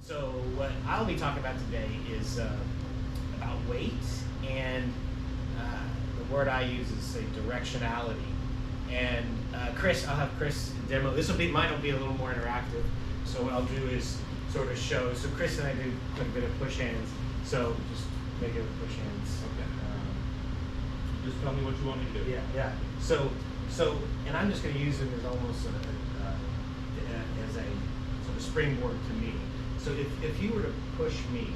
So what I'll be talking about today is about weight, and the word I use is say directionality. And Chris, I'll have Chris demo. Mine will be a little more interactive. So what I'll do is sort of show. So Chris and I do quite a bit of push hands. So just make it with push hands. Okay. Just tell me what you want me to do. Yeah. So, and I'm just going to use it as almost as a sort of springboard to me. So if you were to push me,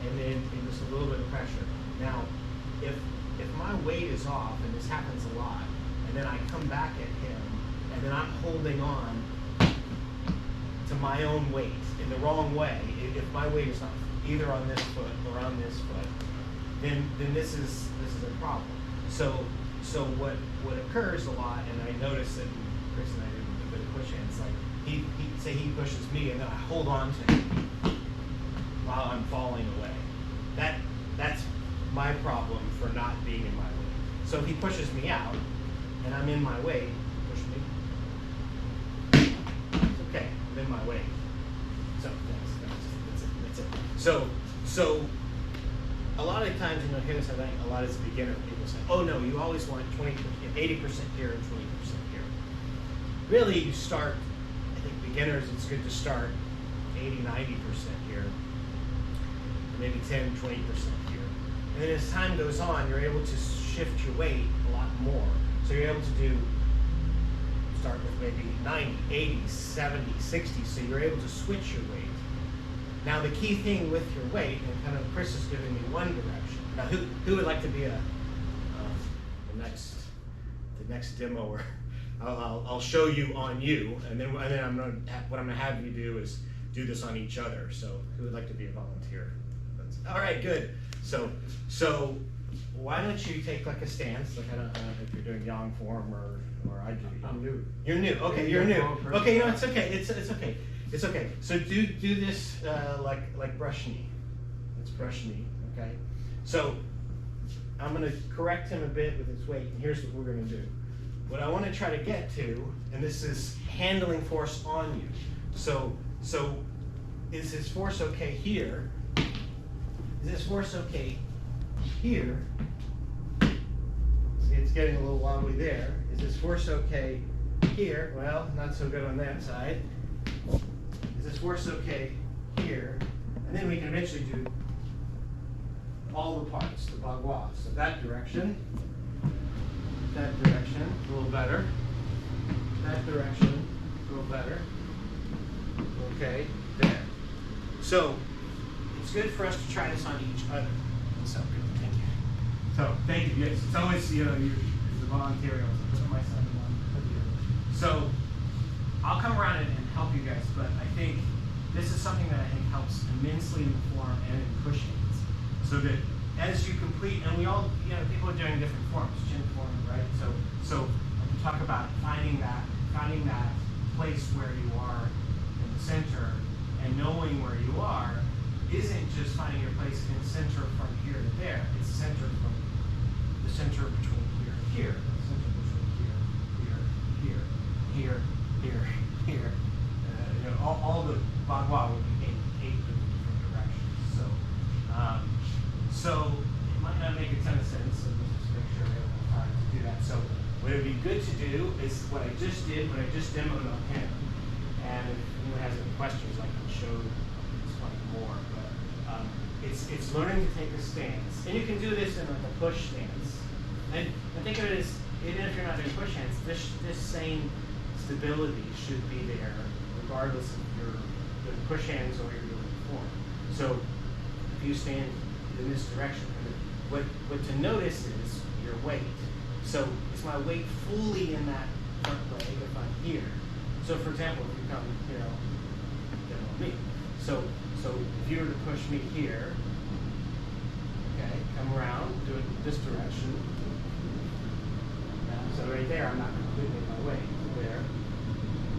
and then just a little bit of pressure. Now, if my weight is off, and this happens a lot, and then I come back at him, and then I'm holding on to my own weight in the wrong way. If my weight is not either on this foot or on this foot, then this is a problem. So what occurs a lot, and I noticed that Chris and I did a bit of push hands, like he pushes me, and then I hold on to him while I'm falling away. That's my problem for not being in my weight. So if he pushes me out, and I'm in my weight, push me. It's okay, I'm in my weight. So that's it. So a lot of times, you know, hear this, I think a lot as a beginner, people say, oh no, you always want 80% here and 20% here. Really, you start, I think beginners, it's good to start 80, 90% here, maybe 10, 20% here. And then as time goes on, you're able to shift your weight a lot more. So you're able to start with maybe 90, 80, 70, 60, so you're able to switch your weight. Now the key thing with your weight, and kind of Chris is giving me one direction. Now who would like to be the next demo? Or I'll show you on you, and then what I'm gonna have you do is do this on each other. So who would like to be a volunteer? All right, good. So why don't you take like a stance? Like I don't know if you're doing yang form or I do. I'm new. You're new. Okay, you're new. Okay, no, it's okay. It's okay. It's okay. So do this like brush knee. It's brush knee. Okay. So I'm going to correct him a bit with his weight, and here's what we're going to do. What I want to try to get to, and this is handling force on you. So is his force okay here? Is this force okay here? See, it's getting a little wobbly there. Is this force okay here? Well, not so good on that side. Is this force okay here? And then we can eventually do all the parts, the bagua. So that direction, a little better. That direction, a little better. Okay, there. So it's good for us to try this on each other. So good, thank you. So thank you. It's always, you know, it's the volunteer. Put my son on. So I'll come around and help you guys, but I think this is something that I think helps immensely in the form and in pushings. So that as you complete, and we all, you know, people are doing different forms, chin form, right? So when you talk about finding that place where you are in the center and knowing where you are isn't just finding your place in the center from here to there. It's center from the center between here and here, the center between here. You know, all the bagua would be eight different directions. So it might not make a ton of sense. So let's just make sure we have enough time to do that. So what would be good to do is what I just did, what I just demoed on him. And if anyone has any questions, I can show explain more. But it's learning to take a stance, and you can do this in like a push stance. And think of it as, even if you're not doing push hands, this same stability should be there, regardless if you're doing push hands or you're doing form. So if you stand in this direction, what to notice is your weight. So is my weight fully in that front leg if I'm here? So for example, if you come, you know, demo me. So if you were to push me here, okay, come around, do it this direction. So right there, I'm not completely in my weight. There,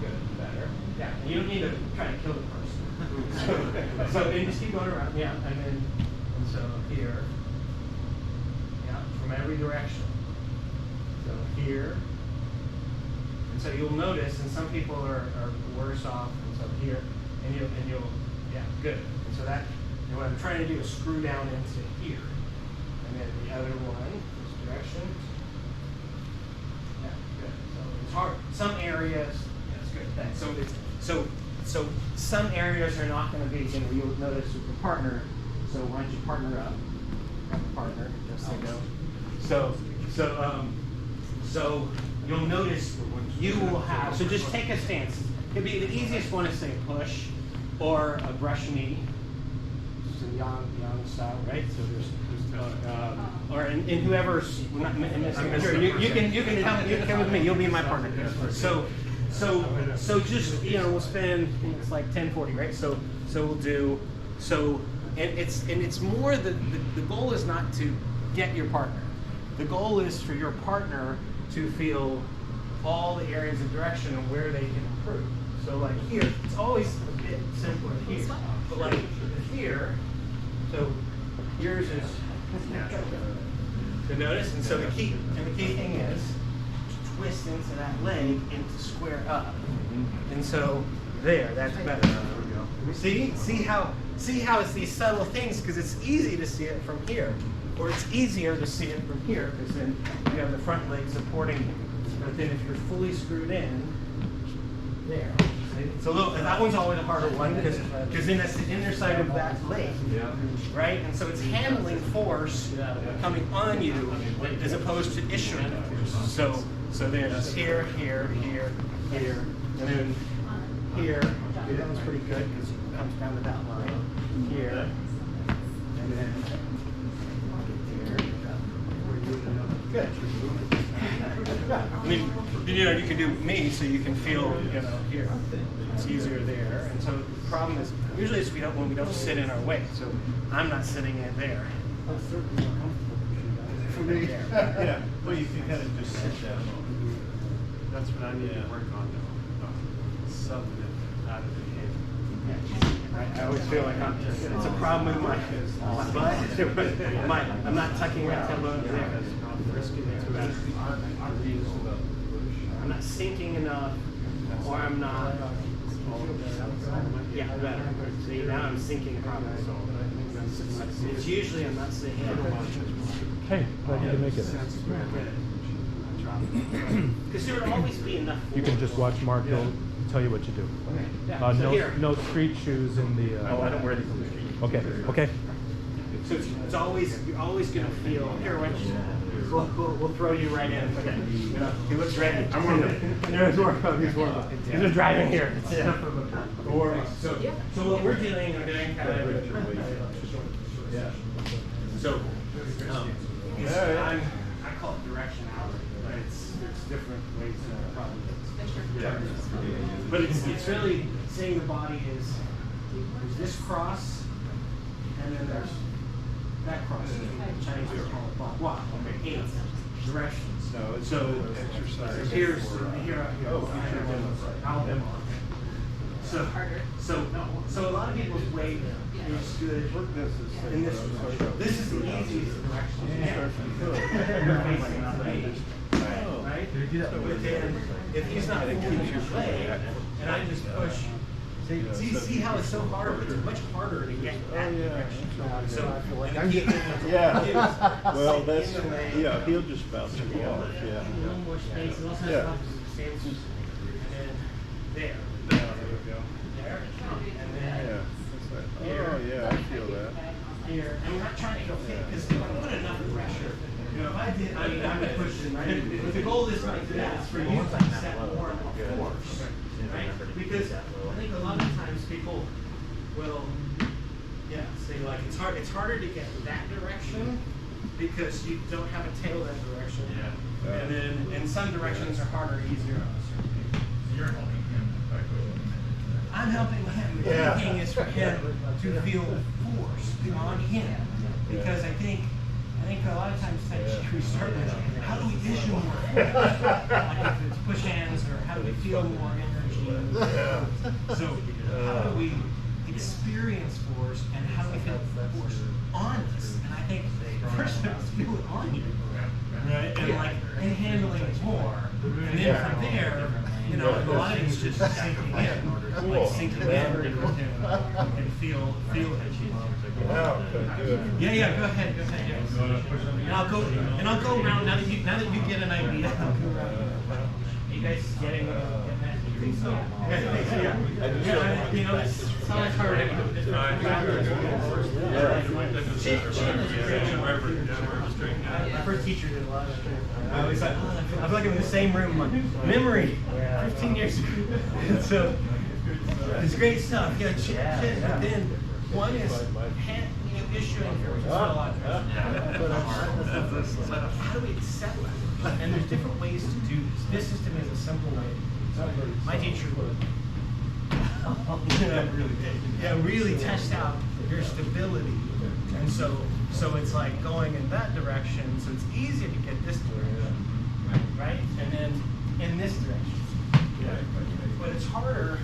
good, better. Yeah, and you don't need to try to kill the person. so and just keep going around, yeah, and so here, yeah, from every direction. So here, and so you'll notice, and some people are worse off, and so here, and you'll Yeah, good. And so that, and what I'm trying to do is screw down into here. And then the other one, this direction. Yeah, good. So it's hard. Some areas, yeah, that's good. Thanks. So some areas are not going to be, you'll notice with the partner. So why don't you partner up? Have a partner, just so you know. So you'll notice you will have, so just take a stance. It'd be the easiest one is say push or a brush knee. It's a yang style, right? So there's or in whoever's not in this here, you can come with me. You'll be my partner. So just we'll spend it's like 10:40, right? So we'll do and it's more the goal is not to get your partner. The goal is for your partner to feel all the areas of direction and where they can improve. So like here, it's always a bit simpler here. But like here, so yours is natural to notice. And so the key thing is to twist into that leg and to square up. And so that's better. See how it's these subtle things because it's easy to see it from here. Or it's easier to see it from here because then you have the front leg supporting you. But then if you're fully screwed in, there. It's a little, that one's always a harder one because then that's the inner side of that leg, right? And so it's handling force coming on you as opposed to issuing force. So there's here, here, here, here, and then here. Okay, that one's pretty good because it comes down to that line. Here, and then good. I mean, you can do me, so you can feel, here. It's easier there. And so the problem is, usually it's when we don't sit in our way. So I'm not sitting in there. For me, yeah. Well, you can kind of just sit down. That's what I need to work on. Subbing it out of the head. I always feel like it's a problem with my butt. I'm not tucking my elbow there. I'm not sinking enough, or I'm not. Yeah, better. See, now I'm sinking probably. It's usually I'm not sinking. Hey, glad you can make it. Because there will always be enough. You can just watch Mark. He'll tell you what you do. No street shoes in the. I don't wear these on the street. Okay. So it's always you're always going to feel here. We'll throw you right in. Okay. He looks ready. I'm warm up. He's warm up. He's just driving here. Warm up. So what we're doing kind of. So I call it directionality, but it's different ways to probably. But it's really saying the body is there's this cross, and then there's that cross. Chinese people call it block. Wow. Okay. 8 directions. So exercise. Here's here. Alabama. So a lot of people's weight is good in this direction. This is the easiest direction. Right? But then, if he's not holding your leg, and I just push, see how it's so hard? It's much harder to get that direction. So, Well, that's he'll just bounce you off. A little more space. It also has stance. And there. There we go. There. And then Oh yeah, I feel that. here. And we're not trying to go fit because if I put enough pressure. If I did, I'm pushing, right? But the goal is like that, for you to set more force, right? Because I think a lot of times people will, say like it's harder to get that direction because you don't have a tail that direction. And then in some directions are harder, easier on certain people. You're helping him. I'm helping him. The other thing is for him to feel force on him because I think a lot of times we start with how do we issue more force? Like if it's push hands or how do we feel more energy? So how do we experience force and how do we feel force on us? And I think first let's feel it on you, right? And handling it more. And then from there, a lot of it's just sinking in. Like sinking in, you can feel. Oh, good, good. Yeah, go ahead. Yeah. And I'll go around now that you get an idea. Are you guys getting that? Yeah. You know, it's always hard. My first teacher did a lot of strength. I always thought, I feel like I'm in the same room. Memory, 15 years ago. So it's great stuff. Yeah, chin. But then one is issuing force. How do we accept that? And there's different ways to do this. This system is a simple way. My teacher would really test out your stability. And so it's like going in that direction. So it's easier to get this direction, right? And then in this direction. But it's harder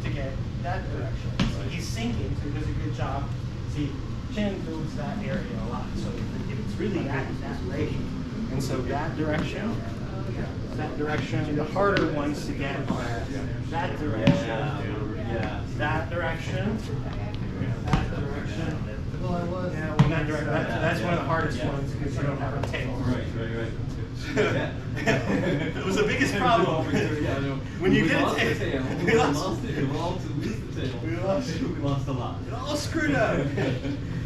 to get that direction. So he's sinking, so he does a good job. See, chin moves that area a lot. So if it's really that rate, and so that direction, the harder ones to get are that direction, that direction, that direction. That's one of the hardest ones because you don't have a tail. Right. It was the biggest problem. When you get a tail, we lost a lot. It all screwed up.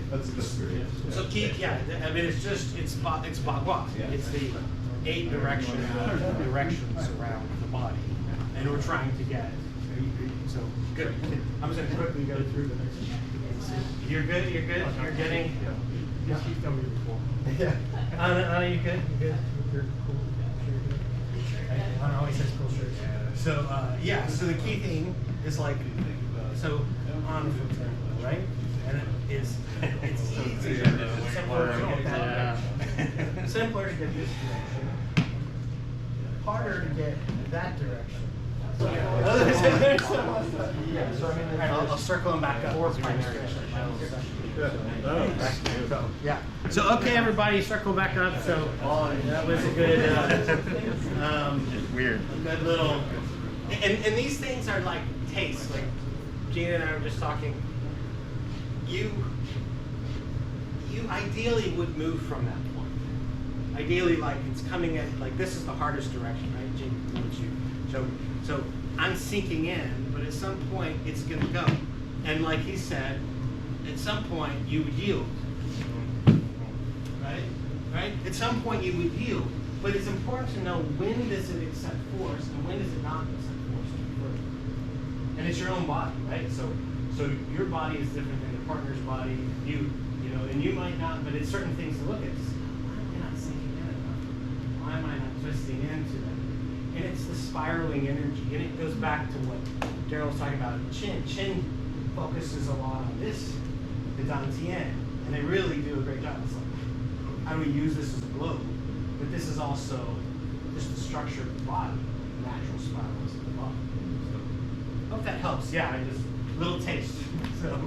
That's the spirit. So keep, I mean, it's bagua. It's the 8 directions around the body, and we're trying to get. So good. I'm just gonna quickly go through this. You're good. You're getting. Yes, you've done me before. Yeah. Anna, you good? You good? You're cool. Anna always says cool shirts. So so the key thing is like, so on for example, right? And it's easier. Simpler to get that direction. Simpler to get this direction. Harder to get that direction. I'll circle them back up. Yeah. So okay, everybody, circle back up. So that was a good, Weird. a good little. And these things are like tastes. Like Gina and I were just talking. You ideally would move from that point. Ideally, like it's coming in, like this is the hardest direction, right, Gina? So I'm sinking in, but at some point it's going to go. And like he said, at some point you would yield. Right? At some point you would yield. But it's important to know when does it accept force and when does it not accept force. And it's your own body, right? So your body is different than your partner's body. And you might not, but it's certain things to look at. Why am I not sinking in enough? Why am I not twisting into that? And it's the spiraling energy. And it goes back to what Daryl was talking about. Chin focuses a lot on this, the dantian. And they really do a great job. It's like, how do we use this as a globe? But this is also just the structure of the body, natural spirals of the body. So, hope that helps. Yeah, little taste. So.